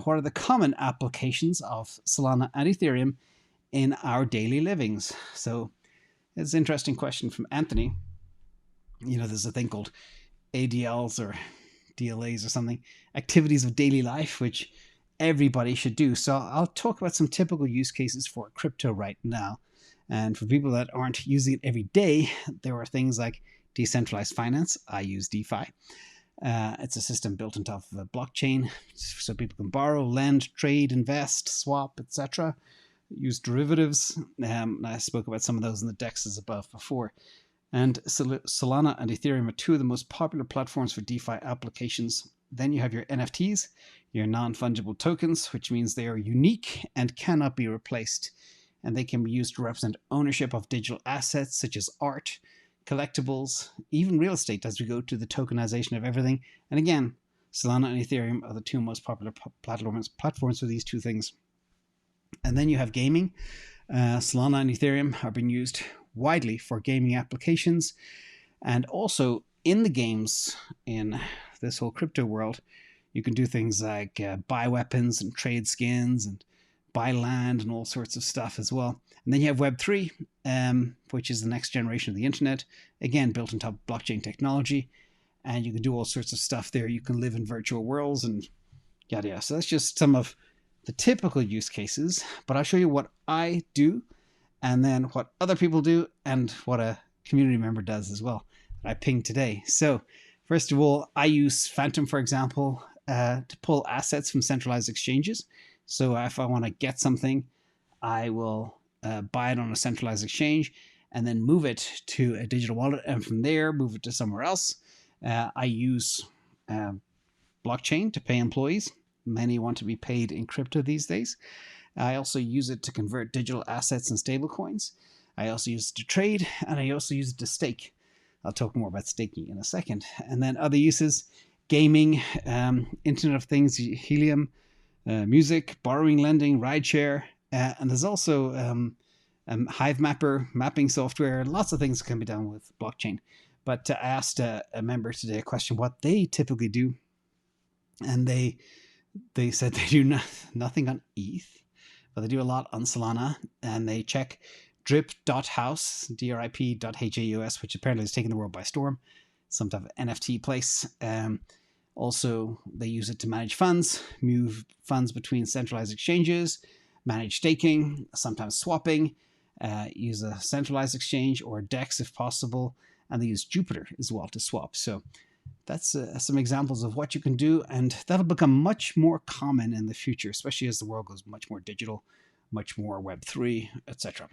What are the common applications of Solana and Ethereum in our daily livings? So it's an interesting question from Anthony. You know, there's a thing called ADLs or DLAs or something, activities of daily life, which everybody should do. So I'll talk about some typical use cases for crypto right now. And for people that aren't using it every day, there are things like decentralized finance. I use DeFi. It's a system built on top of a blockchain, so people can borrow, lend, trade, invest, swap, etc. Use derivatives. I spoke about some of those in the dexes above before. And Solana and Ethereum are two of the most popular platforms for DeFi applications. Then you have your NFTs, your non-fungible tokens, which means they are unique and cannot be replaced. And they can be used to represent ownership of digital assets such as art, collectibles, even real estate as we go to the tokenization of everything. And again, Solana and Ethereum are the two most popular platforms for these two things. And then you have gaming. Solana and Ethereum are being used widely for gaming applications. And also in the games, in this whole crypto world, you can do things like buy weapons and trade skins and buy land and all sorts of stuff as well. And then you have Web3, which is the next generation of the internet, again, built on top of blockchain technology. And you can do all sorts of stuff there. You can live in virtual worlds and yada yada. So that's just some of the typical use cases. But I'll show you what I do and then what other people do and what a community member does as well that I pinged today. So first of all, I use Phantom, for example, to pull assets from centralized exchanges. So if I want to get something, I will buy it on a centralized exchange and then move it to a digital wallet, and from there move it to somewhere else. I use blockchain to pay employees. Many want to be paid in crypto these days. I also use it to convert digital assets and stablecoins. I also use it to trade, and I also use it to stake. I'll talk more about staking in a second. And then other uses, gaming, Internet of Things, Helium, music, borrowing, lending, rideshare, and there's also Hive Mapper, mapping software, lots of things can be done with blockchain. But I asked a member today a question what they typically do, and they said they do nothing on ETH, but they do a lot on Solana, and they check drip.house, drip.haus, which apparently is taking the world by storm, some type of NFT place. Also, they use it to manage funds, move funds between centralized exchanges, manage staking, sometimes swapping, use a centralized exchange or a DEX if possible, and they use Jupiter as well to swap. So that's some examples of what you can do, and that'll become much more common in the future, especially as the world goes much more digital, much more Web3, etc.